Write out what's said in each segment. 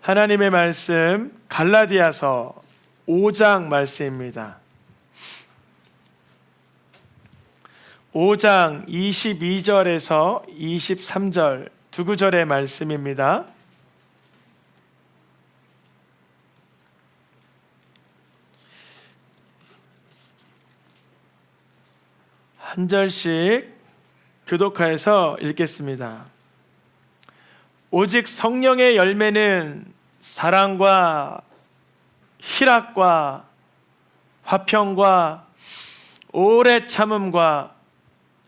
하나님의 말씀 갈라디아서 5장 말씀입니다. 5장 22절에서 23절 두 구절의 말씀입니다. 한 절씩 교독하여서 읽겠습니다. 오직 성령의 열매는 사랑과 희락과 화평과 오래 참음과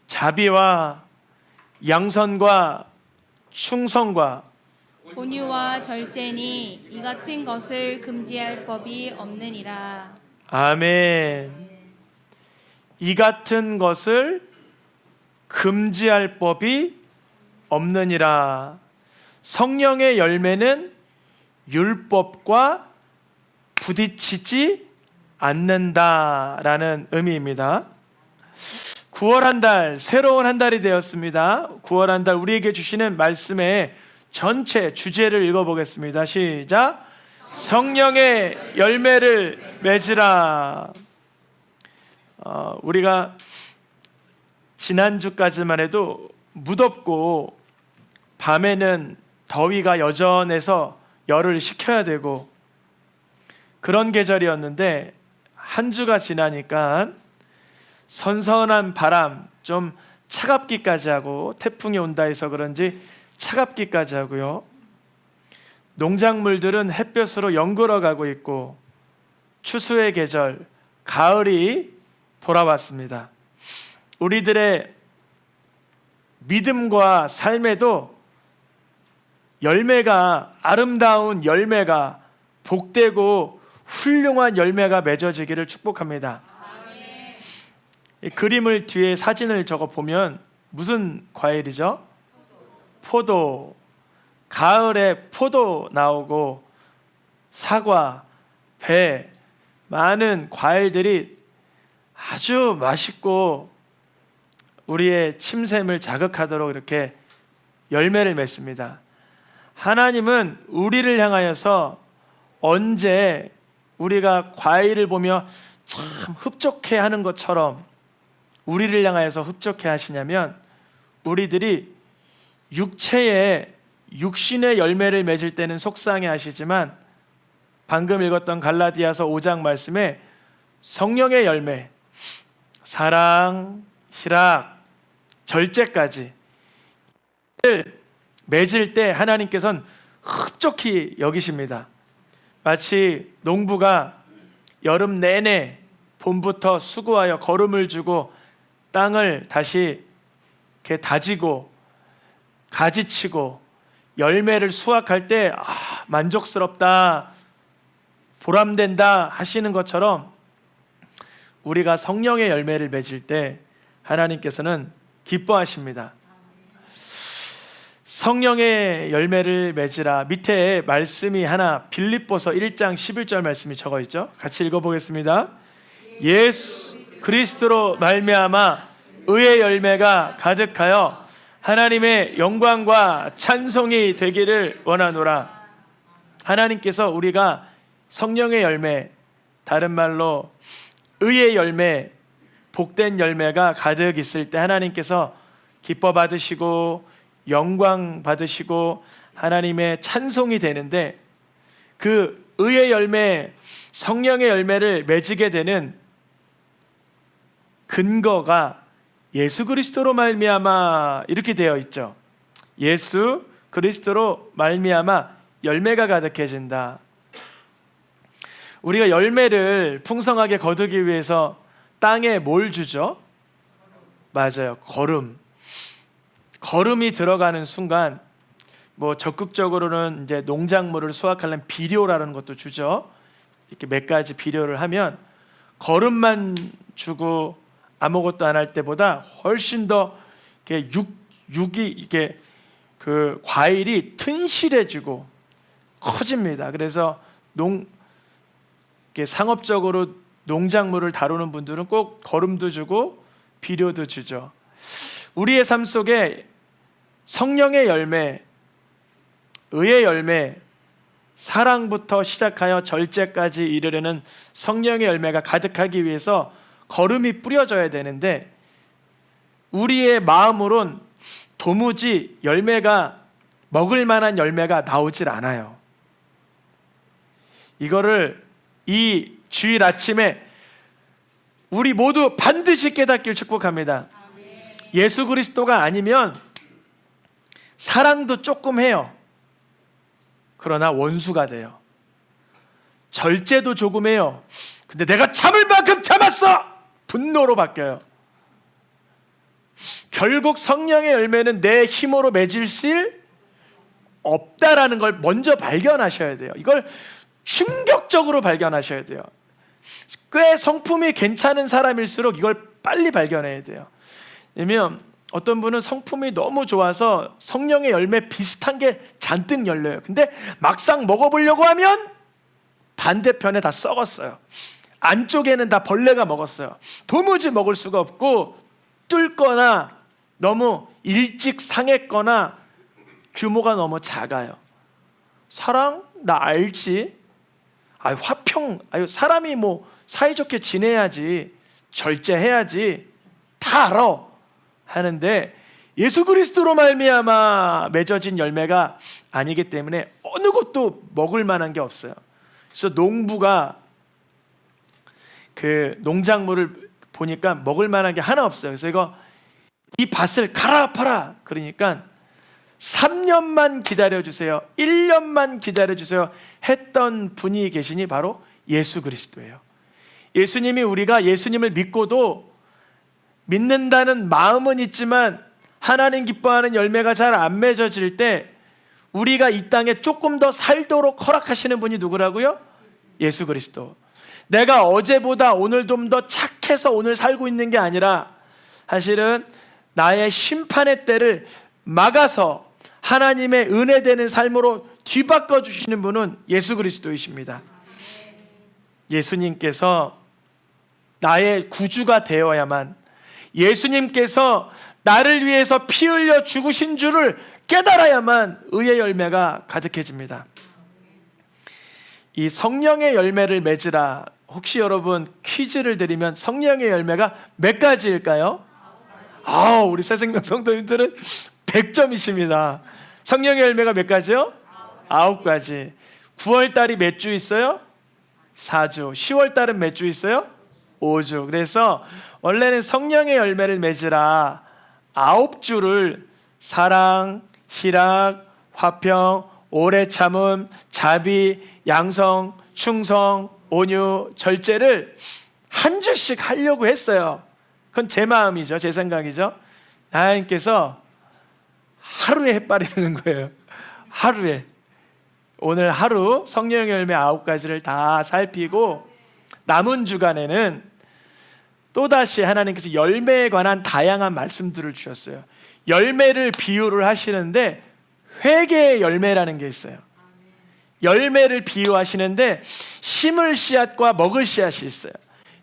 자비와 양선과 충성과 온유와 절제니 이 같은 것을 금지할 법이 없느니라. 아멘. 이 같은 것을 금지할 법이 없느니라. 성령의 열매는 율법과 부딪히지 않는다라는 의미입니다. 9월 한 달, 새로운 한 달이 되었습니다. 9월 한 달 우리에게 주시는 말씀의 전체 주제를 읽어보겠습니다. 시작. 성령의 열매를 맺으라. 우리가 지난주까지만 해도 무덥고 밤에는 더위가 여전해서 열을 식혀야 되고 그런 계절이었는데 한 주가 지나니까 선선한 바람, 좀 차갑기까지 하고 태풍이 온다 해서 그런지 차갑기까지 하고요. 농작물들은 햇볕으로 연글어가고 있고 추수의 계절, 가을이 돌아왔습니다. 우리들의 믿음과 삶에도 열매가, 아름다운 열매가, 복되고 훌륭한 열매가 맺어지기를 축복합니다. 이 그림을 뒤에 사진을 적어 보면 무슨 과일이죠? 포도. 가을에 포도 나오고 사과, 배, 많은 과일들이 아주 맛있고 우리의 침샘을 자극하도록 이렇게 열매를 맺습니다. 하나님은 우리를 향하여서 언제 우리가 과일을 보며 참 흡족해 하는 것처럼 우리를 향하여서 흡족해 하시냐면 우리들이 육신의 열매를 맺을 때는 속상해 하시지만 방금 읽었던 갈라디아서 5장 말씀에 성령의 열매, 사랑, 희락, 절제까지 맺을 때 하나님께서는 흡족히 여기십니다. 마치 농부가 여름 내내 봄부터 수고하여 거름을 주고 땅을 다시 이렇게 다지고 가지치고 열매를 수확할 때 만족스럽다, 보람된다 하시는 것처럼 우리가 성령의 열매를 맺을 때 하나님께서는 기뻐하십니다. 성령의 열매를 맺으라. 밑에 말씀이 하나 빌립보서 1장 11절 말씀이 적어 있죠. 같이 읽어보겠습니다. 예수 그리스도로 말미암아 의의 열매가 가득하여 하나님의 영광과 찬송이 되기를 원하노라. 하나님께서 우리가 성령의 열매, 다른 말로 의의 열매, 복된 열매가 가득 있을 때 하나님께서 기뻐 받으시고 영광 받으시고 하나님의 찬송이 되는데 그 의의 열매, 성령의 열매를 맺게 되는 근거가 예수 그리스도로 말미암아 이렇게 되어 있죠. 예수 그리스도로 말미암아 열매가 가득해진다. 우리가 열매를 풍성하게 거두기 위해서 땅에 뭘 주죠? 맞아요. 거름이 들어가는 순간 적극적으로는 이제 농작물을 수확하려면 비료라는 것도 주죠. 이렇게 몇 가지 비료를 하면 거름만 주고 아무것도 안 할 때보다 훨씬 더 육이 이게 그 과일이 튼실해지고 커집니다. 그래서 이렇게 상업적으로 농작물을 다루는 분들은 꼭 거름도 주고 비료도 주죠. 우리의 삶 속에 성령의 열매, 의의 열매, 사랑부터 시작하여 절제까지 이르려는 성령의 열매가 가득하기 위해서 거름이 뿌려져야 되는데 우리의 마음으론 도무지 열매가 먹을 만한 열매가 나오질 않아요. 이거를 이 주일 아침에 우리 모두 반드시 깨닫길 축복합니다. 예수 그리스도가 아니면 사랑도 조금 해요. 그러나 원수가 돼요. 절제도 조금 해요. 근데 내가 참을 만큼 참았어! 분노로 바뀌어요. 결국 성령의 열매는 내 힘으로 맺을 수 없다라는 걸 먼저 발견하셔야 돼요. 이걸 충격적으로 발견하셔야 돼요. 꽤 성품이 괜찮은 사람일수록 이걸 빨리 발견해야 돼요. 왜냐면 어떤 분은 성품이 너무 좋아서 성령의 열매 비슷한 게 잔뜩 열려요. 근데 막상 먹어보려고 하면 반대편에 다 썩었어요. 안쪽에는 다 벌레가 먹었어요. 도무지 먹을 수가 없고 뚫거나 너무 일찍 상했거나 규모가 너무 작아요. 사랑? 나 알지. 화평. 사람이 뭐 사이좋게 지내야지, 절제해야지, 다 알아 하는데 예수 그리스도로 말미암아 맺어진 열매가 아니기 때문에 어느 것도 먹을 만한 게 없어요. 그래서 농부가 그 농작물을 보니까 먹을 만한 게 하나 없어요. 그래서 이 밭을 갈아엎어라 그러니까 3년만 기다려주세요, 1년만 기다려주세요 했던 분이 계시니 바로 예수 그리스도예요. 예수님이 우리가 예수님을 믿고도 믿는다는 마음은 있지만 하나님 기뻐하는 열매가 잘 안 맺어질 때 우리가 이 땅에 조금 더 살도록 허락하시는 분이 누구라고요? 예수 그리스도. 내가 어제보다 오늘 좀 더 착해서 오늘 살고 있는 게 아니라 사실은 나의 심판의 때를 막아서 하나님의 은혜되는 삶으로 뒤바꿔 주시는 분은 예수 그리스도이십니다. 예수님께서 나의 구주가 되어야만, 예수님께서 나를 위해서 피 흘려 죽으신 줄을 깨달아야만 의의 열매가 가득해집니다. 이 성령의 열매를 맺으라. 혹시 여러분 퀴즈를 드리면 성령의 열매가 몇 가지일까요? 우리 새생명 성도님들은 100점이십니다. 성령의 열매가 몇 가지요? 9가지. 9월달이 몇 주 있어요? 4주. 10월달은 몇 주 있어요? 5주. 그래서 원래는 성령의 열매를 맺으라 9주를 사랑, 희락, 화평, 오래 참음, 자비, 양성, 충성, 온유, 절제를 한 주씩 하려고 했어요. 그건 제 마음이죠. 제 생각이죠. 하나님께서 하루에 해바리는 거예요. 하루에. 오늘 하루 성령의 열매 9가지를 다 살피고 남은 주간에는 또다시 하나님께서 열매에 관한 다양한 말씀들을 주셨어요. 열매를 비유를 하시는데 회개의 열매라는 게 있어요. 열매를 비유하시는데 심을 씨앗과 먹을 씨앗이 있어요.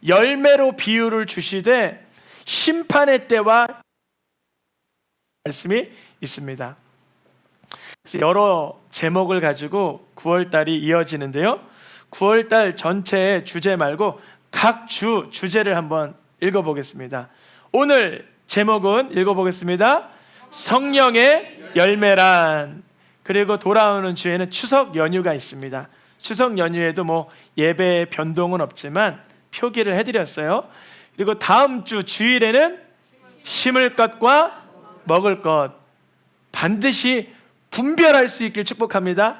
열매로 비유를 주시되 심판의 때와 말씀이 있습니다. 그래서 여러 제목을 가지고 9월달이 이어지는데요. 9월달 전체의 주제 말고 각 주 주제를 한번 읽어보겠습니다. 오늘 제목은 읽어보겠습니다. 성령의 열매란. 그리고 돌아오는 주에는 추석 연휴가 있습니다. 추석 연휴에도 뭐 예배 변동은 없지만 표기를 해드렸어요. 그리고 다음 주 주일에는 심을 것과 먹을 것 반드시 분별할 수 있길 축복합니다.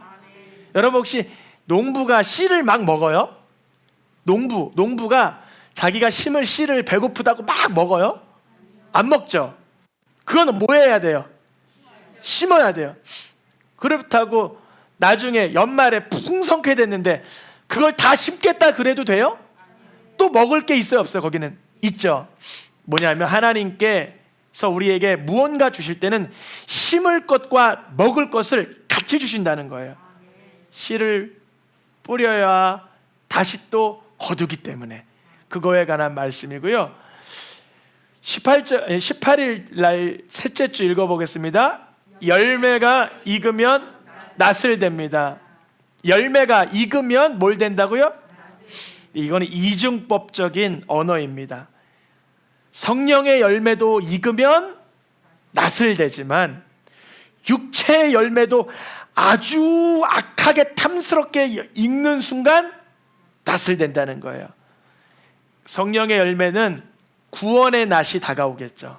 여러분 혹시 농부가 씨를 막 먹어요? 농부가 자기가 심을 씨를 배고프다고 막 먹어요? 안 먹죠. 그거는 뭐 해야 돼요? 심어야 돼요. 그렇다고 나중에 연말에 풍성케 됐는데 그걸 다 심겠다 그래도 돼요? 또 먹을 게 있어요, 없어요? 거기는 있죠. 뭐냐면 하나님께서 우리에게 무언가 주실 때는 심을 것과 먹을 것을 같이 주신다는 거예요. 씨를 뿌려야 다시 또 거두기 때문에 그거에 관한 말씀이고요. 18일 날 셋째 주 읽어보겠습니다. 열매가 익으면 낫을 댑니다. 열매가 익으면 뭘 된다고요? 이거는 이중법적인 언어입니다. 성령의 열매도 익으면 낫을 되지만 육체의 열매도 아주 악하게 탐스럽게 익는 순간 낫을 된다는 거예요. 성령의 열매는 구원의 낫이 다가오겠죠.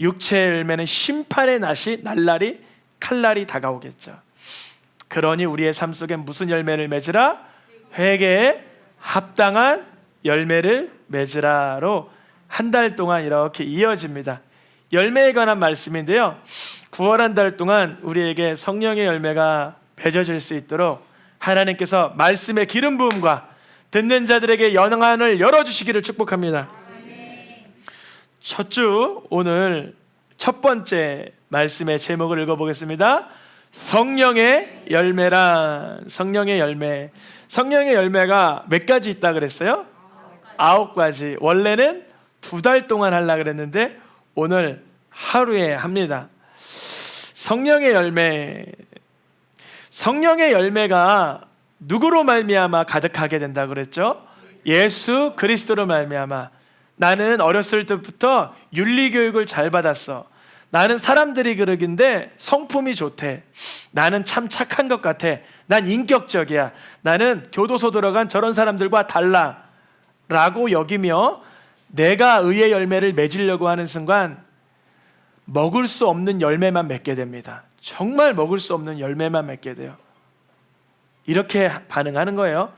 육체의 열매는 심판의 낫이 날라리 칼날이 다가오겠죠. 그러니 우리의 삶 속에 무슨 열매를 맺으라? 회개에 합당한 열매를 맺으라로 한 달 동안 이렇게 이어집니다. 열매에 관한 말씀인데요, 9월 한 달 동안 우리에게 성령의 열매가 맺어질 수 있도록 하나님께서 말씀의 기름 부음과 듣는 자들에게 영안을 열어주시기를 축복합니다. 첫 주 오늘 첫 번째 말씀의 제목을 읽어보겠습니다. 성령의 열매라. 성령의 열매. 성령의 열매가 몇 가지 있다 그랬어요? 9가지. 원래는 2달 동안 하려고 그랬는데 오늘 하루에 합니다. 성령의 열매. 성령의 열매가 누구로 말미암아 가득하게 된다 그랬죠? 예수 그리스도로 말미암아. 나는 어렸을 때부터 윤리교육을 잘 받았어. 나는 사람들이 그러긴데 성품이 좋대. 나는 참 착한 것 같아. 난 인격적이야. 나는 교도소 들어간 저런 사람들과 달라 라고 여기며 내가 의의 열매를 맺으려고 하는 순간 먹을 수 없는 열매만 맺게 됩니다. 정말 먹을 수 없는 열매만 맺게 돼요. 이렇게 반응하는 거예요.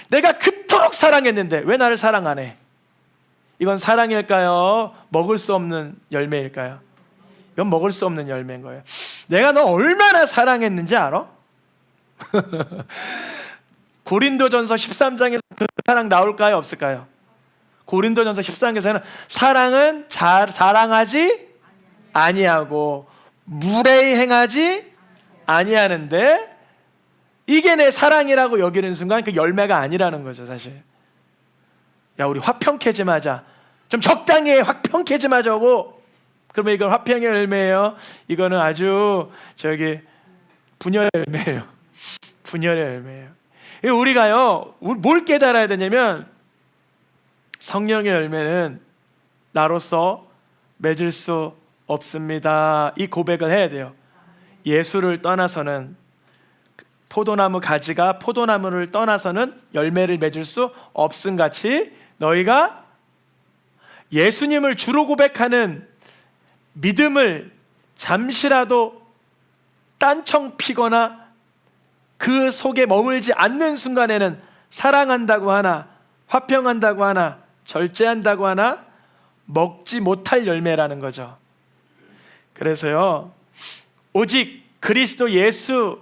내가 그토록 사랑했는데 왜 나를 사랑 안 해? 이건 사랑일까요? 먹을 수 없는 열매일까요? 이건 먹을 수 없는 열매인 거예요. 내가 너 얼마나 사랑했는지 알아? 고린도전서 13장에서 그 사랑 나올까요? 없을까요? 고린도전서 13장에서는 사랑은 자랑하지 아니하고 무례히 행하지 아니하는데, 이게 내 사랑이라고 여기는 순간 그 열매가 아니라는 거죠. 사실 야, 우리 화평케 좀 하자, 좀 적당히 화평케 좀 하자고. 그러면 이건 화평의 열매예요? 이거는 아주 분열의 열매예요. 분열의 열매예요. 우리가요, 뭘 깨달아야 되냐면 성령의 열매는 나로서 맺을 수 없습니다. 이 고백을 해야 돼요. 예수를 떠나서는, 포도나무 가지가 포도나무를 떠나서는 열매를 맺을 수 없음 같이 너희가 예수님을 주로 고백하는 믿음을 잠시라도 딴청 피거나 그 속에 머물지 않는 순간에는 사랑한다고 하나, 화평한다고 하나, 절제한다고 하나 먹지 못할 열매라는 거죠. 그래서요, 오직 그리스도 예수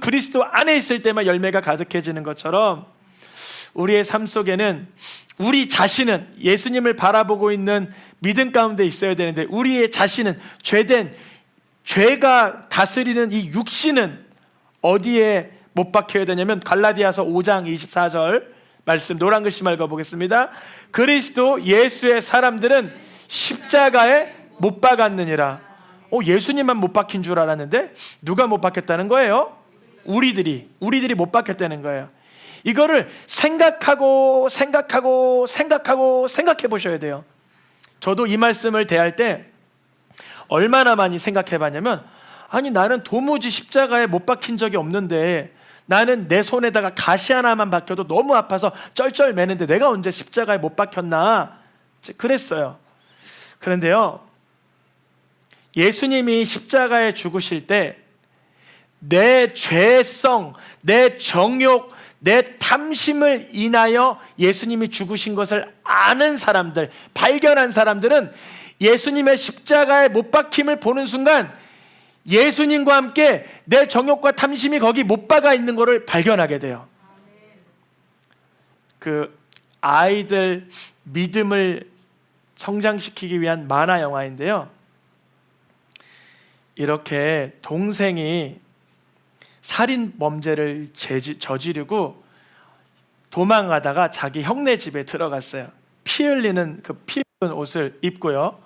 그리스도 안에 있을 때만 열매가 가득해지는 것처럼 우리의 삶 속에는 우리 자신은 예수님을 바라보고 있는 믿음 가운데 있어야 되는데, 우리의 자신은 죄가 다스리는 이 육신은 어디에 못 박혀야 되냐면 갈라디아서 5장 24절 말씀, 노란 글씨 읽어보겠습니다. 그리스도 예수의 사람들은 십자가에 못 박았느니라. 예수님만 못 박힌 줄 알았는데 누가 못 박혔다는 거예요? 우리들이 못 박혔다는 거예요. 이거를 생각해 보셔야 돼요. 저도 이 말씀을 대할 때 얼마나 많이 생각해 봤냐면, 아니 나는 도무지 십자가에 못 박힌 적이 없는데, 나는 내 손에다가 가시 하나만 박혀도 너무 아파서 쩔쩔 매는데 내가 언제 십자가에 못 박혔나 그랬어요. 그런데요, 예수님이 십자가에 죽으실 때 내 죄성, 내 정욕, 내 탐심을 인하여 예수님이 죽으신 것을 아는 사람들, 발견한 사람들은 예수님의 십자가에 못 박힘을 보는 순간 예수님과 함께 내 정욕과 탐심이 거기 못 박아 있는 것을 발견하게 돼요. 그 아이들 믿음을 성장시키기 위한 만화 영화인데요, 이렇게 동생이 살인 범죄를 저지르고 도망가다가 자기 형네 집에 들어갔어요. 피 흘리는 그 피 묻은 옷을 입고요.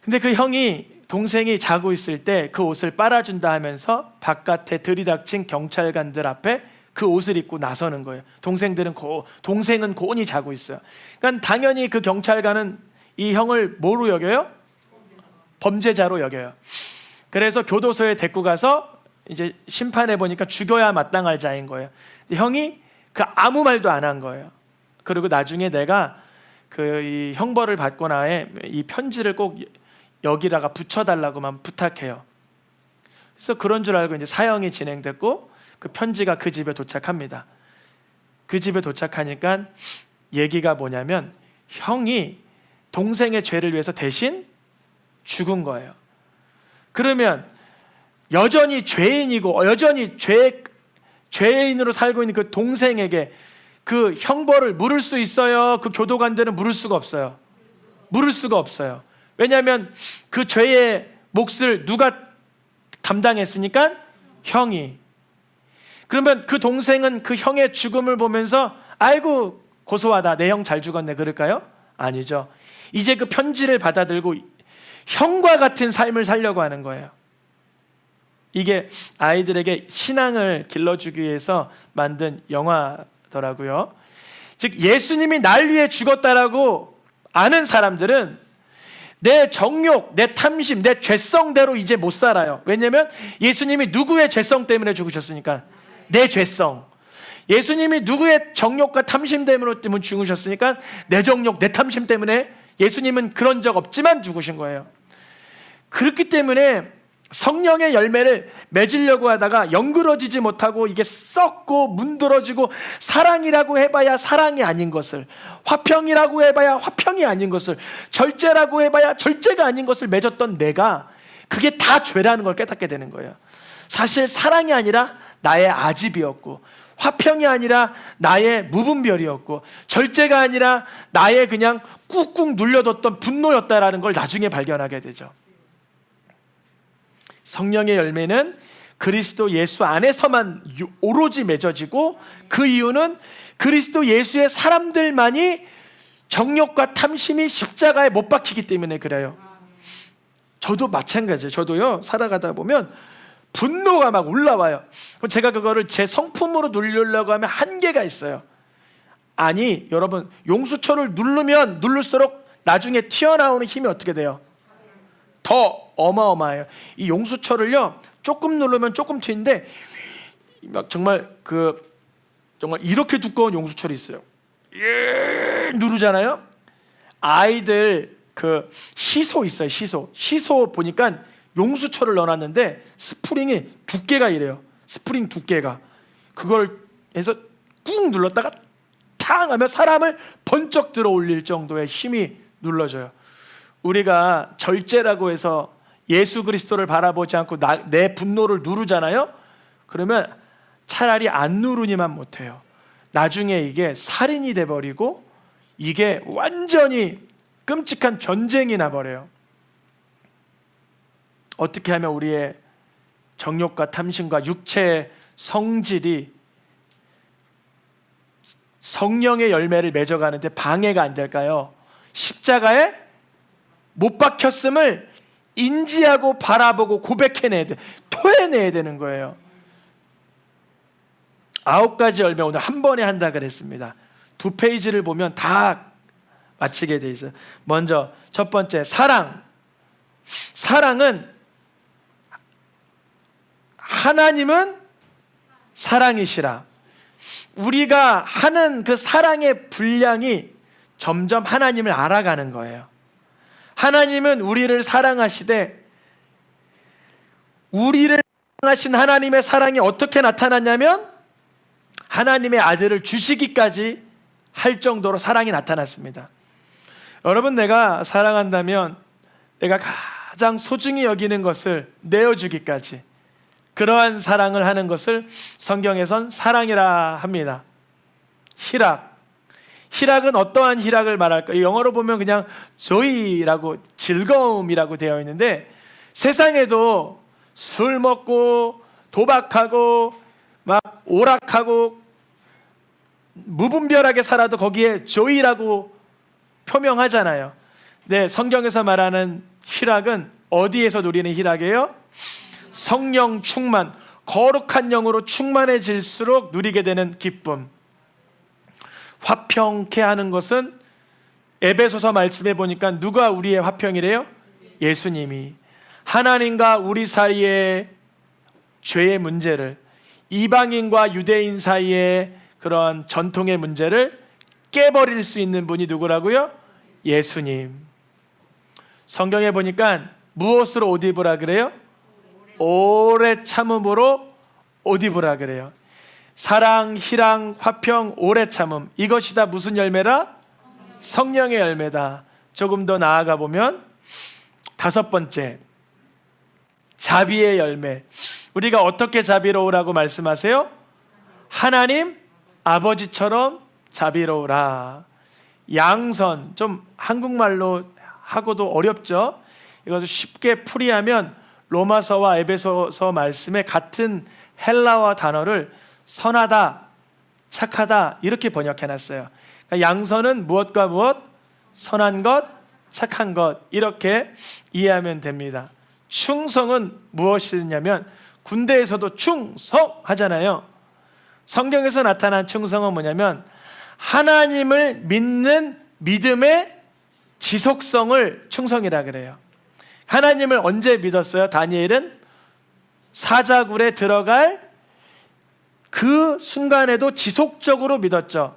근데 그 형이 동생이 자고 있을 때 그 옷을 빨아준다 하면서 바깥에 들이닥친 경찰관들 앞에 그 옷을 입고 나서는 거예요. 동생은 고온히 자고 있어요. 그러니까 당연히 그 경찰관은 이 형을 뭐로 여겨요? 범죄자로 여겨요. 그래서 교도소에 데리고 가서 이제 심판해 보니까 죽여야 마땅할 자인 거예요. 근데 형이 그 아무 말도 안 한 거예요. 그리고 나중에 내가 그 이 형벌을 받고 나에 이 편지를 꼭 여기다가 붙여달라고만 부탁해요. 그래서 그런 줄 알고 이제 사형이 진행됐고 그 편지가 그 집에 도착합니다. 그 집에 도착하니까 얘기가 뭐냐면 형이 동생의 죄를 위해서 대신 죽은 거예요. 그러면 여전히 죄인이고 여전히 죄인으로 살고 있는 그 동생에게 그 형벌을 물을 수 있어요? 그 교도관들은 물을 수가 없어요. 물을 수가 없어요. 왜냐하면 그 죄의 몫을 누가 담당했으니까? 형이. 그러면 그 동생은 그 형의 죽음을 보면서 아이고 고소하다, 내 형 잘 죽었네 그럴까요? 아니죠. 이제 그 편지를 받아들고 형과 같은 삶을 살려고 하는 거예요. 이게 아이들에게 신앙을 길러주기 위해서 만든 영화더라고요. 즉 예수님이 날 위해 죽었다라고 아는 사람들은 내 정욕, 내 탐심, 내 죄성대로 이제 못 살아요. 왜냐하면 예수님이 누구의 죄성 때문에 죽으셨으니까? 내 죄성. 예수님이 누구의 정욕과 탐심 때문에 죽으셨으니까? 내 정욕, 내 탐심 때문에. 예수님은 그런 적 없지만 죽으신 거예요. 그렇기 때문에 성령의 열매를 맺으려고 하다가 연그러지지 못하고 이게 썩고 문드러지고 사랑이라고 해봐야 사랑이 아닌 것을, 화평이라고 해봐야 화평이 아닌 것을, 절제라고 해봐야 절제가 아닌 것을 맺었던 내가 그게 다 죄라는 걸 깨닫게 되는 거예요. 사실 사랑이 아니라 나의 아집이었고, 화평이 아니라 나의 무분별이었고, 절제가 아니라 나의 그냥 꾹꾹 눌려뒀던 분노였다라는 걸 나중에 발견하게 되죠. 성령의 열매는 그리스도 예수 안에서만 오로지 맺어지고, 그 이유는 그리스도 예수의 사람들만이 정욕과 탐심이 십자가에 못 박히기 때문에 그래요. 저도 마찬가지예요. 저도요, 살아가다 보면 분노가 막 올라와요. 그럼 제가 그거를 제 성품으로 누르려고 하면 한계가 있어요. 아니 여러분, 용수철을 누르면 누를수록 나중에 튀어나오는 힘이 어떻게 돼요? 더 어마어마해요. 이 용수철을요, 조금 누르면 조금 튀는데 막 정말 이렇게 두꺼운 용수철이 있어요. 누르잖아요. 아이들 그 시소 있어요. 시소 보니까 용수철을 넣어놨는데 스프링이 두께가 이래요. 스프링 두께가. 그걸 해서 꾹 눌렀다가 탕 하면 사람을 번쩍 들어 올릴 정도의 힘이 눌러져요. 우리가 절제라고 해서 예수 그리스도를 바라보지 않고 내 분노를 누르잖아요. 그러면 차라리 안 누르니만 못해요. 나중에 이게 살인이 돼버리고 이게 완전히 끔찍한 전쟁이 나버려요. 어떻게 하면 우리의 정욕과 탐심과 육체의 성질이 성령의 열매를 맺어가는데 방해가 안 될까요? 십자가에 못 박혔음을 인지하고 바라보고 고백해내야 돼. 토해내야 되는 거예요. 9가지 열매 오늘 한 번에 한다 그랬습니다. 2페이지를 보면 다 마치게 돼 있어요. 먼저 첫 번째, 사랑. 사랑은 하나님은 사랑이시라. 우리가 하는 그 사랑의 분량이 점점 하나님을 알아가는 거예요. 하나님은 우리를 사랑하시되, 우리를 사랑하신 하나님의 사랑이 어떻게 나타났냐면 하나님의 아들을 주시기까지 할 정도로 사랑이 나타났습니다. 여러분, 내가 사랑한다면 내가 가장 소중히 여기는 것을 내어주기까지, 그러한 사랑을 하는 것을 성경에선 사랑이라 합니다. 희락은 어떠한 희락을 말할까? 영어로 보면 그냥 joy라고, 즐거움이라고 되어 있는데, 세상에도 술 먹고 도박하고 막 오락하고 무분별하게 살아도 거기에 joy라고 표명하잖아요. 네, 성경에서 말하는 희락은 어디에서 누리는 희락이에요? 성령 충만, 거룩한 영으로 충만해질수록 누리게 되는 기쁨. 화평케 하는 것은 에베소서 말씀해 보니까 누가 우리의 화평이래요? 예수님이. 하나님과 우리 사이의 죄의 문제를, 이방인과 유대인 사이의 그런 전통의 문제를 깨버릴 수 있는 분이 누구라고요? 예수님. 성경에 보니까 무엇으로 옷 입으라 그래요? 오래 참음으로 옷 입으라 그래요. 사랑, 희랑, 화평, 오래 참음, 이것이 다 무슨 열매라? 성령의 열매다. 조금 더 나아가 보면 5번째, 자비의 열매. 우리가 어떻게 자비로우라고 말씀하세요? 하나님 아버지처럼 자비로우라. 양선, 좀 한국말로 하고도 어렵죠? 이것을 쉽게 풀이하면 로마서와 에베소서 말씀에 같은 헬라어 단어를 선하다, 착하다 이렇게 번역해놨어요. 그러니까 양선은 무엇과 무엇? 선한 것, 착한 것, 이렇게 이해하면 됩니다. 충성은 무엇이냐면 군대에서도 충성하잖아요. 성경에서 나타난 충성은 뭐냐면 하나님을 믿는 믿음의 지속성을 충성이라 그래요. 하나님을 언제 믿었어요? 다니엘은 사자굴에 들어갈 그 순간에도 지속적으로 믿었죠.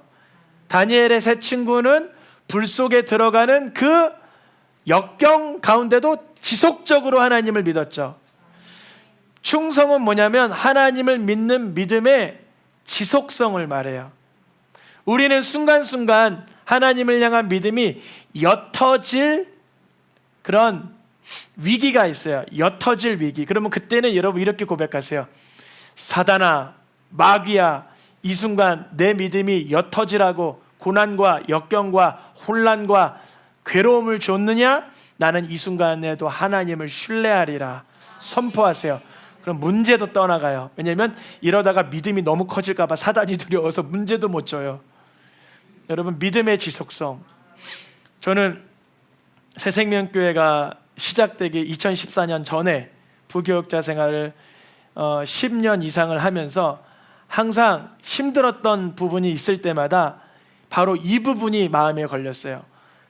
다니엘의 세 친구는 불 속에 들어가는 그 역경 가운데도 지속적으로 하나님을 믿었죠. 충성은 뭐냐면 하나님을 믿는 믿음의 지속성을 말해요. 우리는 순간순간 하나님을 향한 믿음이 옅어질 그런 위기가 있어요. 옅어질 위기. 그러면 그때는 여러분 이렇게 고백하세요. 사단아, 마귀야, 이 순간 내 믿음이 옅어지라고 고난과 역경과 혼란과 괴로움을 줬느냐? 나는 이 순간에도 하나님을 신뢰하리라 선포하세요. 그럼 문제도 떠나가요. 왜냐하면 이러다가 믿음이 너무 커질까 봐 사단이 두려워서 문제도 못 줘요. 여러분, 믿음의 지속성. 저는 새생명교회가 시작되기 2014년 전에 부교육자 생활을 10년 이상을 하면서 항상 힘들었던 부분이 있을 때마다 바로 이 부분이 마음에 걸렸어요.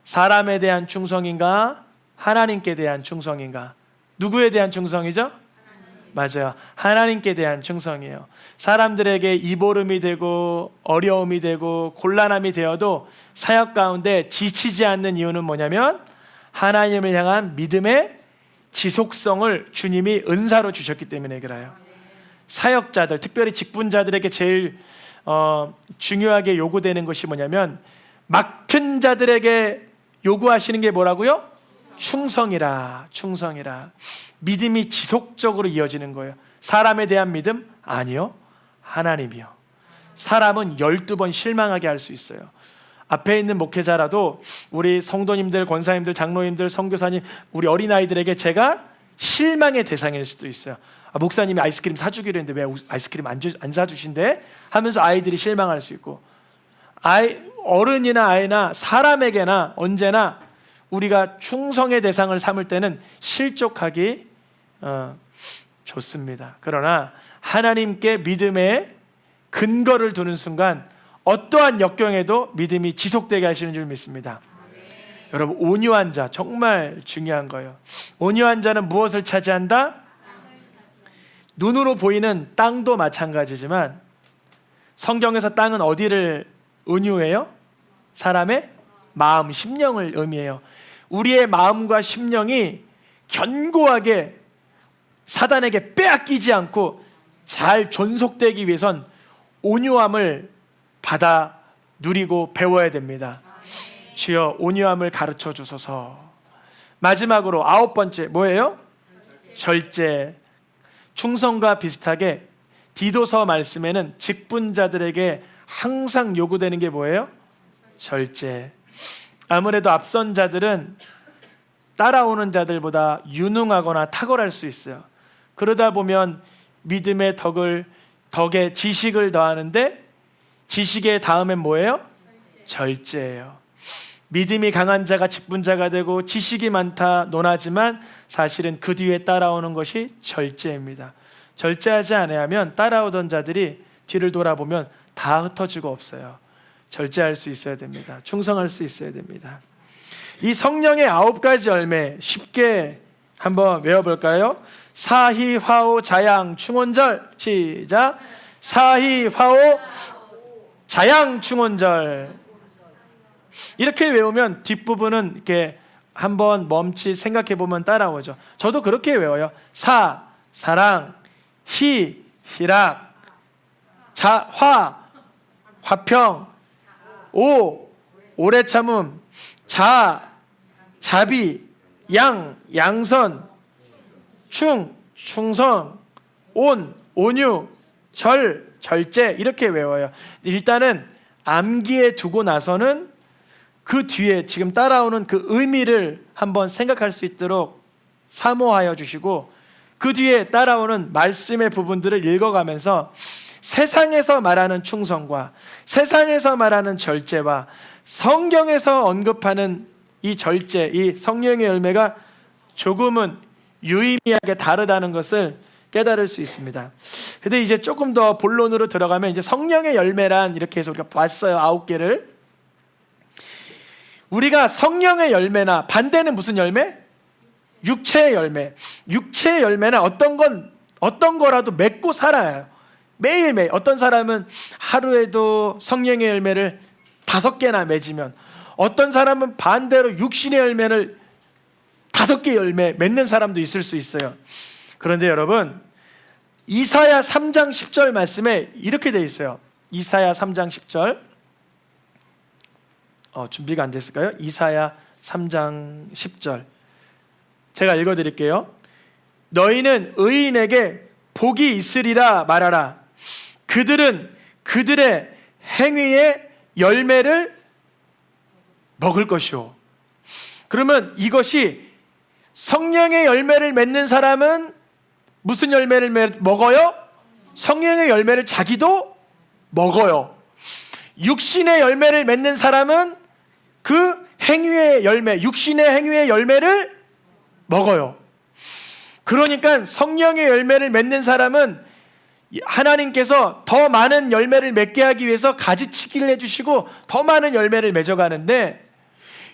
사람에 대한 충성인가? 하나님께 대한 충성인가? 누구에 대한 충성이죠? 맞아요. 하나님께 대한 충성이에요. 사람들에게 이보름이 되고 어려움이 되고 곤란함이 되어도 사역 가운데 지치지 않는 이유는 뭐냐면 하나님을 향한 믿음의 지속성을 주님이 은사로 주셨기 때문에 그래요. 사역자들, 특별히 직분자들에게 제일 중요하게 요구되는 것이 뭐냐면 맡은 자들에게 요구하시는 게 뭐라고요? 충성이라, 충성이라. 믿음이 지속적으로 이어지는 거예요. 사람에 대한 믿음? 아니요. 하나님이요. 사람은 12번 실망하게 할 수 있어요. 앞에 있는 목회자라도 우리 성도님들, 권사님들, 장로님들, 선교사님, 우리 어린아이들에게 제가 실망의 대상일 수도 있어요. 목사님이 아이스크림 사주기로 했는데 왜 아이스크림 안 사주신대? 하면서 아이들이 실망할 수 있고, 어른이나 아이나 사람에게나 언제나 우리가 충성의 대상을 삼을 때는 실족하기 좋습니다. 그러나 하나님께 믿음의 근거를 두는 순간 어떠한 역경에도 믿음이 지속되게 하시는 줄 믿습니다. 여러분, 온유한 자 정말 중요한 거예요. 온유한 자는 무엇을 차지한다? 눈으로 보이는 땅도 마찬가지지만 성경에서 땅은 어디를 은유해요? 사람의 마음, 심령을 의미해요. 우리의 마음과 심령이 견고하게 사단에게 빼앗기지 않고 잘 존속되기 위해선 온유함을 받아 누리고 배워야 됩니다. 주여 온유함을 가르쳐 주소서. 마지막으로 9번째 뭐예요? 절제. 충성과 비슷하게 디도서 말씀에는 직분자들에게 항상 요구되는 게 뭐예요? 절제. 아무래도 앞선 자들은 따라오는 자들보다 유능하거나 탁월할 수 있어요. 그러다 보면 믿음의 덕에 지식을 더하는데 지식의 다음엔 뭐예요? 절제예요. 믿음이 강한 자가 직분자가 되고 지식이 많다 논하지만 사실은 그 뒤에 따라오는 것이 절제입니다. 절제하지 아니하면 따라오던 자들이 뒤를 돌아보면 다 흩어지고 없어요. 절제할 수 있어야 됩니다. 충성할 수 있어야 됩니다. 이 성령의 9가지 열매 쉽게 한번 외워볼까요? 사희화오 자양 충원절. 시작. 사희화오 자양 충원절. 이렇게 외우면 뒷부분은 이렇게 한번 멈칫 생각해 보면 따라오죠. 저도 그렇게 외워요. 사 사랑, 희 희락, 자 화평, 오 오래 참음, 자 자비, 양 양선, 충성, 온 온유, 절제 이렇게 외워요. 일단은 암기에 두고 나서는 그 뒤에 지금 따라오는 그 의미를 한번 생각할 수 있도록 사모하여 주시고 그 뒤에 따라오는 말씀의 부분들을 읽어가면서 세상에서 말하는 충성과 세상에서 말하는 절제와 성경에서 언급하는 이 절제, 이 성령의 열매가 조금은 유의미하게 다르다는 것을 깨달을 수 있습니다. 근데 이제 조금 더 본론으로 들어가면 이제 성령의 열매란 이렇게 해서 우리가 봤어요. 9개를. 우리가 성령의 열매나 반대는 무슨 열매? 육체의 열매. 육체의 열매는 어떤 거라도 맺고 살아요. 매일매일. 어떤 사람은 하루에도 성령의 열매를 5개나 맺으면 어떤 사람은 반대로 육신의 열매를 5개 열매 맺는 사람도 있을 수 있어요. 그런데 여러분 이사야 3장 10절 말씀에 이렇게 되어 있어요. 이사야 3장 10절 준비가 안 됐을까요? 이사야 3장 10절 제가 읽어드릴게요. 너희는 의인에게 복이 있으리라 말하라. 그들은 그들의 행위의 열매를 먹을 것이오. 그러면 이것이 성령의 열매를 맺는 사람은 무슨 열매를 먹어요? 성령의 열매를 자기도 먹어요. 육신의 열매를 맺는 사람은 그 행위의 열매, 육신의 행위의 열매를 먹어요. 그러니까 성령의 열매를 맺는 사람은 하나님께서 더 많은 열매를 맺게 하기 위해서 가지치기를 해주시고 더 많은 열매를 맺어가는데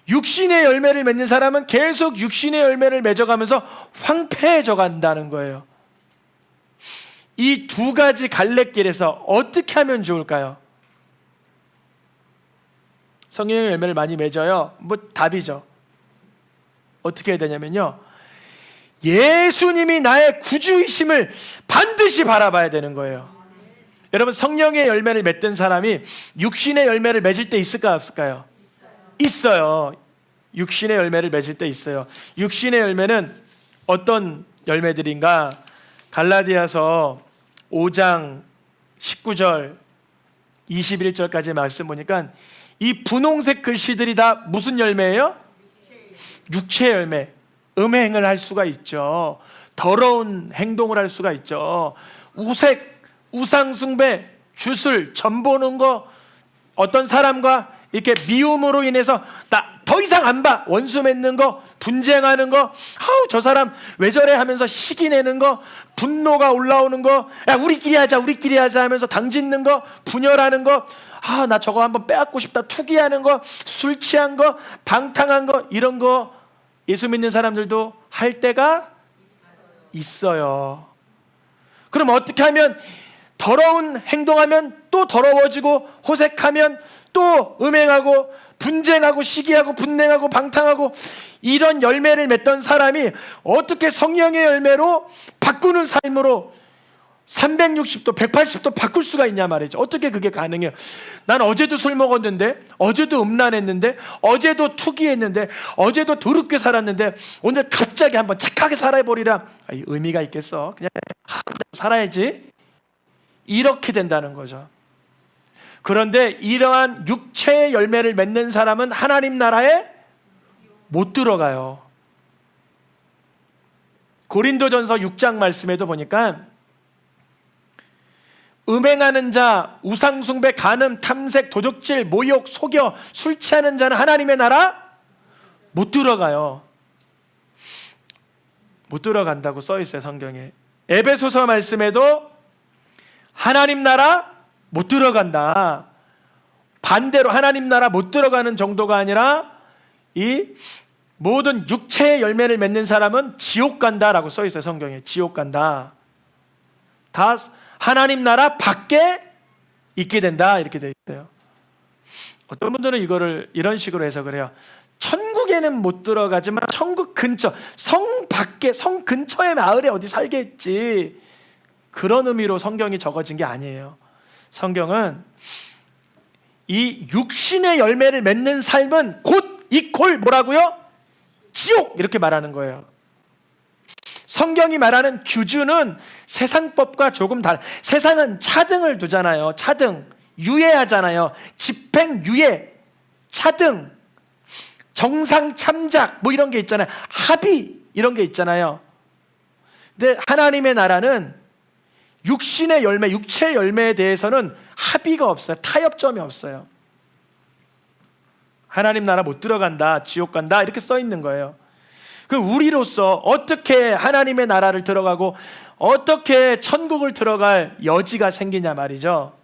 육신의 열매를 맺는 사람은 계속 육신의 열매를 맺어가면서 황폐해져 간다는 거예요. 이 2가지 갈래길에서 어떻게 하면 좋을까요? 성령의 열매를 많이 맺어요. 뭐 답이죠. 어떻게 해야 되냐면요, 예수님이 나의 구주이심을 반드시 바라봐야 되는 거예요. 여러분 성령의 열매를 맺던 사람이 육신의 열매를 맺을 때 있을까 없을까요? 있어요. 육신의 열매를 맺을 때 있어요. 육신의 열매는 어떤 열매들인가? 갈라디아서 5장 19절 21절까지 말씀 보니까 이 분홍색 글씨들이 다 무슨 열매예요? 육체의 열매. 음행을 할 수가 있죠. 더러운 행동을 할 수가 있죠. 우색, 우상숭배, 주술, 점보는 거, 어떤 사람과 이렇게 미움으로 인해서 나 더 이상 안 봐, 원수 맺는 거, 분쟁하는 거, 아우 저 사람 왜 저래 하면서 시기 내는 거, 분노가 올라오는 거, 야 우리끼리 하자 하면서 당짓는 거, 분열하는 거, 아 나 저거 한번 빼앗고 싶다, 투기하는 거, 술 취한 거, 방탕한 거, 이런 거 예수 믿는 사람들도 할 때가 있어요. 그럼 어떻게 하면 더러운 행동하면 또 더러워지고, 호색하면 또 음행하고, 분쟁하고, 시기하고, 분냉하고, 방탕하고, 이런 열매를 맺던 사람이 어떻게 성령의 열매로 바꾸는 삶으로 360도 180도 바꿀 수가 있냐 말이죠. 어떻게 그게 가능해요? 난 어제도 술 먹었는데, 어제도 음란했는데, 어제도 투기했는데, 어제도 더럽게 살았는데 오늘 갑자기 한번 착하게 살아버리라. 의미가 있겠어? 그냥 살아야지. 이렇게 된다는 거죠. 그런데 이러한 육체의 열매를 맺는 사람은 하나님 나라에 못 들어가요. 고린도전서 6장 말씀에도 보니까 음행하는 자, 우상숭배, 간음, 탐색, 도적질, 모욕, 속여, 술 취하는 자는 하나님의 나라 못 들어가요. 못 들어간다고 써 있어요, 성경에. 에베소서 말씀에도 하나님 나라 못 들어간다. 반대로 하나님 나라 못 들어가는 정도가 아니라 이 모든 육체의 열매를 맺는 사람은 지옥 간다라고 써 있어요, 성경에. 지옥 간다. 다 하나님 나라 밖에 있게 된다, 이렇게 되어 있어요. 어떤 분들은 이거를 이런 식으로 해석을 해요. 천국에는 못 들어가지만 천국 근처, 성 밖에, 성 근처의 마을에 어디 살겠지, 그런 의미로 성경이 적어진 게 아니에요. 성경은 이 육신의 열매를 맺는 삶은 곧 이퀄 뭐라고요? 지옥, 이렇게 말하는 거예요. 성경이 말하는 규준은 세상법과 조금 달라. 세상은 차등을 두잖아요. 차등, 유예하잖아요. 집행유예, 차등, 정상 참작 뭐 이런 게 있잖아요. 합의 이런 게 있잖아요. 근데 하나님의 나라는 육신의 열매, 육체의 열매에 대해서는 합의가 없어요. 타협점이 없어요. 하나님 나라 못 들어간다, 지옥 간다, 이렇게 써 있는 거예요. 그 우리로서 어떻게 하나님의 나라를 들어가고 어떻게 천국을 들어갈 여지가 생기냐 말이죠.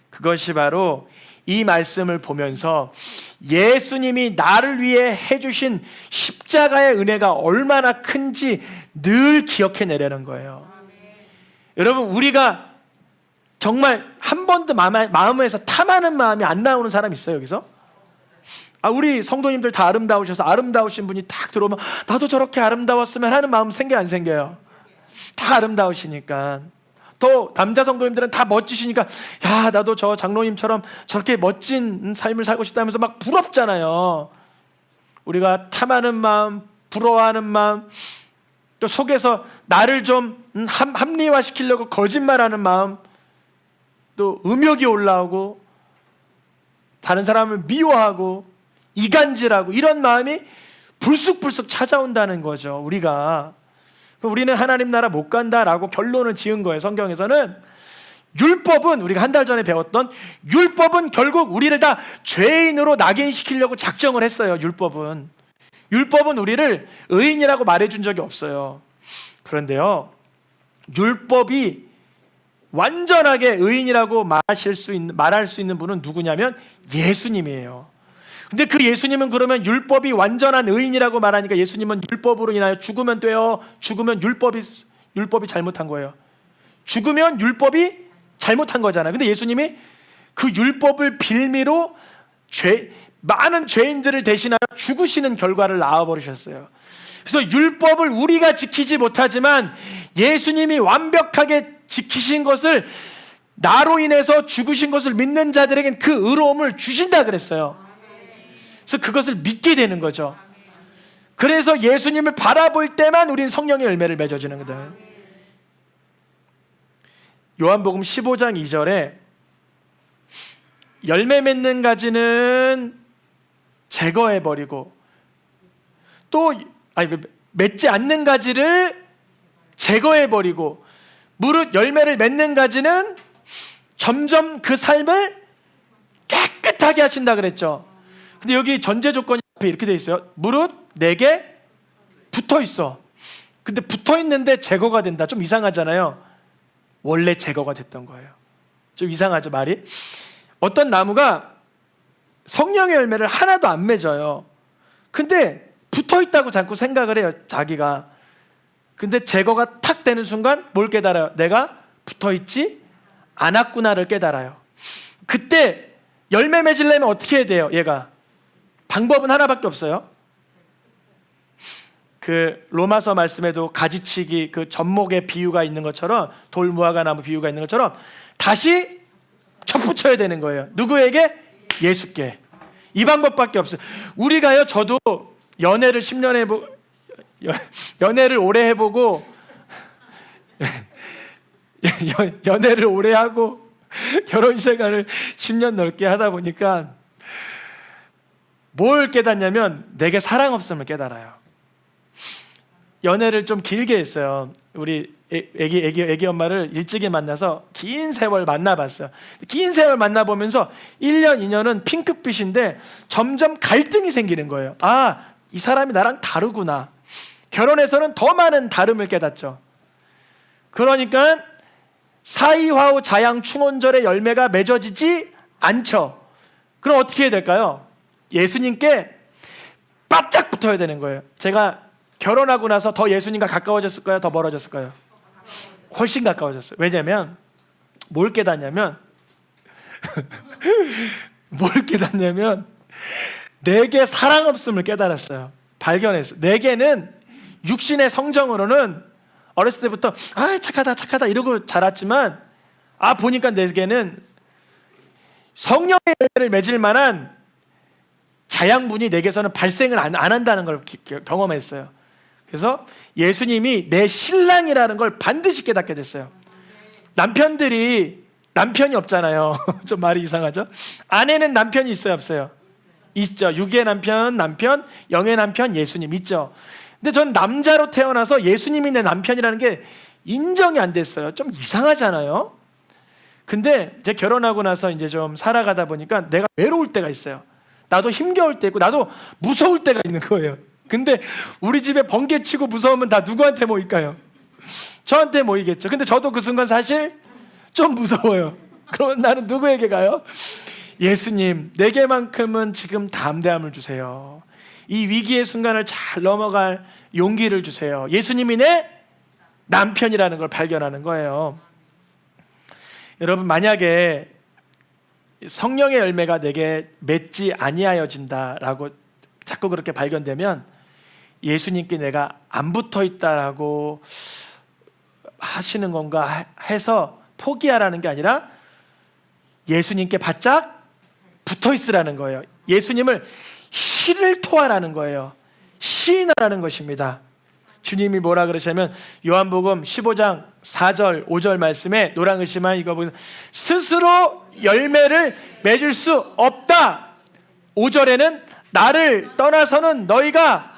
그것이 바로 이 말씀을 보면서 예수님이 나를 위해 해주신 십자가의 은혜가 얼마나 큰지 늘 기억해내려는 거예요. 여러분, 우리가 정말 한 번도 마음에서 탐하는 마음이 안 나오는 사람 있어요, 여기서? 우리 성도님들 다 아름다우셔서 아름다우신 분이 딱 들어오면 나도 저렇게 아름다웠으면 하는 마음 생겨, 안 생겨요? 다 아름다우시니까. 또 남자 성도님들은 다 멋지시니까 야, 나도 저 장로님처럼 저렇게 멋진 삶을 살고 싶다면서 막 부럽잖아요. 우리가 탐하는 마음, 부러워하는 마음, 또 속에서 나를 좀 합리화시키려고 거짓말하는 마음, 또 음욕이 올라오고 다른 사람을 미워하고 이간질하고 이런 마음이 불쑥불쑥 찾아온다는 거죠. 우리는 하나님 나라 못 간다라고 결론을 지은 거예요. 성경에서는 율법은, 우리가 한 달 전에 배웠던 율법은 결국 우리를 다 죄인으로 낙인시키려고 작정을 했어요. 율법은 우리를 의인이라고 말해준 적이 없어요. 그런데요, 율법이 완전하게 의인이라고 말할 수 있는 분은 누구냐면 예수님이에요. 근데 그 예수님은 그러면 율법이 완전한 의인이라고 말하니까 예수님은 율법으로 인하여 죽으면 돼요. 죽으면 율법이 잘못한 거예요. 죽으면 율법이 잘못한 거잖아요. 근데 예수님이 그 율법을 빌미로 많은 죄인들을 대신하여 죽으시는 결과를 낳아버리셨어요. 그래서 율법을 우리가 지키지 못하지만 예수님이 완벽하게 지키신 것을, 나로 인해서 죽으신 것을 믿는 자들에겐 그 의로움을 주신다 그랬어요. 그래서 그것을 믿게 되는 거죠. 그래서 예수님을 바라볼 때만 우린 성령의 열매를 맺어지는 거다. 요한복음 15장 2절에 열매 맺는 가지는 제거해버리고 맺지 않는 가지를 제거해버리고 무릇 열매를 맺는 가지는 점점 그 삶을 깨끗하게 하신다 그랬죠. 근데 여기 전제 조건이 앞에 이렇게 돼 있어요. 무릇 내게 붙어 있어. 근데 붙어 있는데 제거가 된다. 좀 이상하잖아요. 원래 제거가 됐던 거예요. 좀 이상하죠, 말이? 어떤 나무가 성령의 열매를 하나도 안 맺어요. 근데 붙어 있다고 자꾸 생각을 해요, 자기가. 근데 제거가 탁 되는 순간 뭘 깨달아요? 내가 붙어 있지 않았구나를 깨달아요. 그때 열매 맺으려면 어떻게 해야 돼요? 얘가 방법은 하나밖에 없어요. 그 로마서 말씀에도 가지치기, 그 젖목의 비유가 있는 것처럼, 돌 무화과 나무 비유가 있는 것처럼 다시 접붙여야 되는 거예요. 누구에게? 예수께. 이 방법밖에 없어요. 우리가요, 저도 연애를 10년 연애를 오래 해보고 연애를 오래 하고 결혼 생활을 10년 넘게 하다 보니까 뭘 깨닫냐면 내게 사랑 없음을 깨달아요. 연애를 좀 길게 했어요. 우리 애기 엄마를 일찍이 만나서 긴 세월 만나봤어요. 긴 세월 만나보면서 1년, 2년은 핑크빛인데 점점 갈등이 생기는 거예요. 아, 이 사람이 나랑 다르구나. 결혼해서는 더 많은 다름을 깨닫죠. 그러니까 사이화우 자양 충원절의 열매가 맺어지지 않죠. 그럼 어떻게 해야 될까요? 예수님께 바짝 붙어야 되는 거예요. 제가 결혼하고 나서 더 예수님과 가까워졌을까요? 더 멀어졌을까요? 훨씬 가까워졌어요. 왜냐하면 뭘 깨닫냐면 내게 사랑 없음을 깨달았어요. 발견했어요. 내게는 육신의 성정으로는 어렸을 때부터 아 착하다 이러고 자랐지만 보니까 내게는 성령의 열매를 맺을 만한 자양분이 내게서는 발생을 안 한다는 걸 경험했어요. 그래서 예수님이 내 신랑이라는 걸 반드시 깨닫게 됐어요. 남편이 없잖아요. 좀 말이 이상하죠? 아내는 남편이 있어요, 없어요? 있죠. 육의 남편, 영의 남편, 예수님 있죠. 근데 전 남자로 태어나서 예수님이 내 남편이라는 게 인정이 안 됐어요. 좀 이상하잖아요. 근데 이제 결혼하고 나서 이제 좀 살아가다 보니까 내가 외로울 때가 있어요. 나도 힘겨울 때 있고 나도 무서울 때가 있는 거예요. 근데 우리 집에 번개치고 무서우면 다 누구한테 모일까요? 저한테 모이겠죠. 근데 저도 그 순간 사실 좀 무서워요. 그러면 나는 누구에게 가요? 예수님, 내게만큼은 지금 담대함을 주세요. 이 위기의 순간을 잘 넘어갈 용기를 주세요. 예수님이 내 남편이라는 걸 발견하는 거예요. 여러분, 만약에 성령의 열매가 내게 맺지 아니하여진다라고 자꾸 그렇게 발견되면 예수님께 내가 안 붙어 있다라고 하시는 건가 해서 포기하라는 게 아니라 예수님께 바짝 붙어 있으라는 거예요. 예수님을 시를 토하라는 거예요. 시인하라는 것입니다. 주님이 뭐라 그러시냐면 요한복음 15장 4절 5절 말씀에 노란 글씨만 읽어보세요. 스스로 열매를 맺을 수 없다. 5절에는 나를 떠나서는 너희가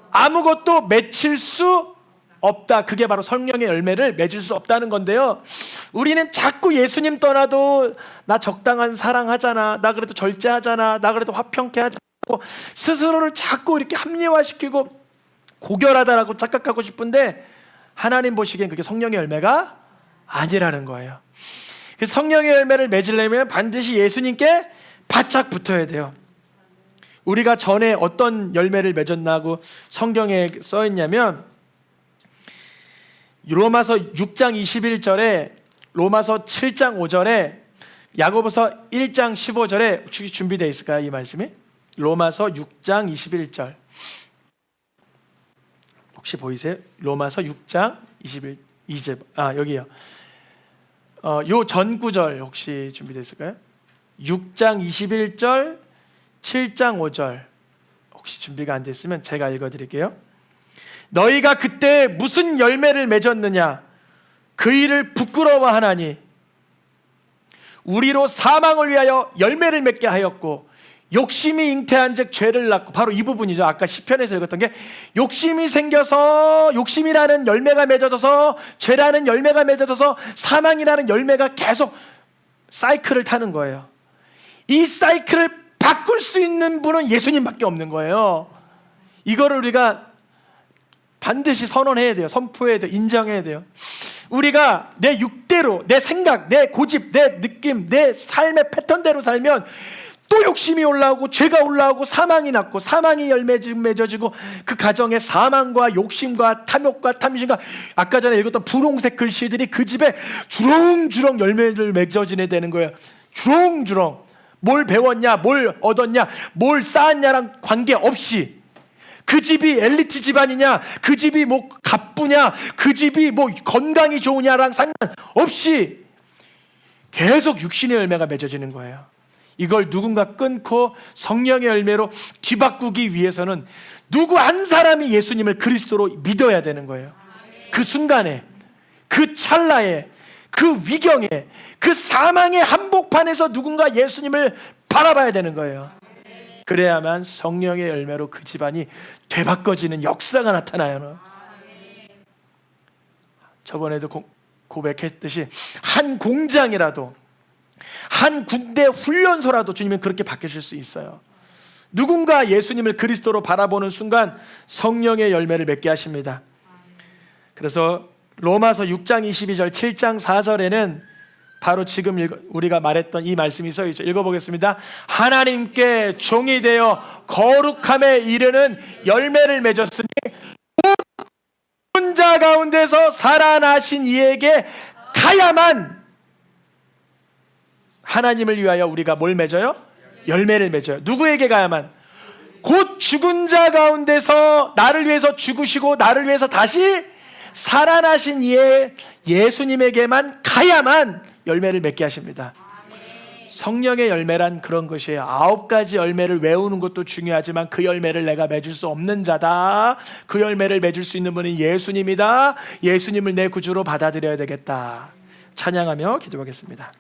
아무것도 맺힐 수 없다. 그게 바로 성령의 열매를 맺을 수 없다는 건데요. 우리는 자꾸 예수님 떠나도 나 적당한 사랑하잖아, 나 그래도 절제하잖아, 나 그래도 화평케 하잖아, 스스로를 자꾸 이렇게 합리화시키고 고결하다라고 착각하고 싶은데 하나님 보시기엔 그게 성령의 열매가 아니라는 거예요. 그래서 성령의 열매를 맺으려면 반드시 예수님께 바짝 붙어야 돼요. 우리가 전에 어떤 열매를 맺었나고 성경에 써 있냐면 로마서 6장 21절에 로마서 7장 5절에 야고보서 1장 15절에 혹시 준비되어 있을까요? 이 말씀이? 로마서 6장 21절 혹시 보이세요? 로마서 6장 22절 여기요. 요 전 구절 혹시 준비되어 있을까요? 6장 21절 7장 5절 혹시 준비가 안 됐으면 제가 읽어드릴게요. 너희가 그때 무슨 열매를 맺었느냐? 그 일을 부끄러워하나니 우리로 사망을 위하여 열매를 맺게 하였고 욕심이 잉태한즉 죄를 낳고, 바로 이 부분이죠. 아까 시편에서 읽었던 게 욕심이 생겨서 욕심이라는 열매가 맺어져서 죄라는 열매가 맺어져서 사망이라는 열매가 계속 사이클을 타는 거예요. 이 사이클을 바꿀 수 있는 분은 예수님밖에 없는 거예요. 이거를 우리가 반드시 선언해야 돼요. 선포해야 돼요. 인정해야 돼요. 우리가 내 육대로, 내 생각, 내 고집, 내 느낌, 내 삶의 패턴대로 살면 또 욕심이 올라오고 죄가 올라오고 사망이 났고 사망이 열매 맺어지고 그 가정에 사망과 욕심과 탐욕과 탐심과 아까 전에 읽었던 분홍색 글씨들이 그 집에 주렁주렁 열매를 맺어지게 되는 거예요. 주렁주렁. 뭘 배웠냐, 뭘 얻었냐, 뭘 쌓았냐랑 관계없이 그 집이 엘리트 집안이냐, 그 집이 뭐 갑부냐, 그 집이 뭐 건강이 좋으냐랑 상관없이 계속 육신의 열매가 맺어지는 거예요. 이걸 누군가 끊고 성령의 열매로 뒤바꾸기 위해서는 누구 한 사람이 예수님을 그리스도로 믿어야 되는 거예요. 그 순간에, 그 찰나에, 그 위경에, 그 사망의 한복판에서 누군가 예수님을 바라봐야 되는 거예요. 그래야만 성령의 열매로 그 집안이 되바꿔지는 역사가 나타나요. 저번에도 고백했듯이 한 공장이라도, 한 군대 훈련소라도 주님은 그렇게 바뀌실 수 있어요. 누군가 예수님을 그리스도로 바라보는 순간 성령의 열매를 맺게 하십니다. 그래서 로마서 6장 22절, 7장 4절에는 바로 지금 우리가 말했던 이 말씀이 써 있죠. 읽어보겠습니다. 하나님께 종이 되어 거룩함에 이르는 열매를 맺었으니 죽은 자 가운데서 살아나신 이에게 가야만 하나님을 위하여 우리가 뭘 맺어요? 열매를 맺어요. 누구에게 가야만? 곧 죽은 자 가운데서 나를 위해서 죽으시고 나를 위해서 다시 살아나신 이의 예수님에게만 가야만 열매를 맺게 하십니다. 성령의 열매란 그런 것이에요. 9가지 열매를 외우는 것도 중요하지만 그 열매를 내가 맺을 수 없는 자다. 그 열매를 맺을 수 있는 분은 예수님이다. 예수님을 내 구주로 받아들여야 되겠다. 찬양하며 기도하겠습니다.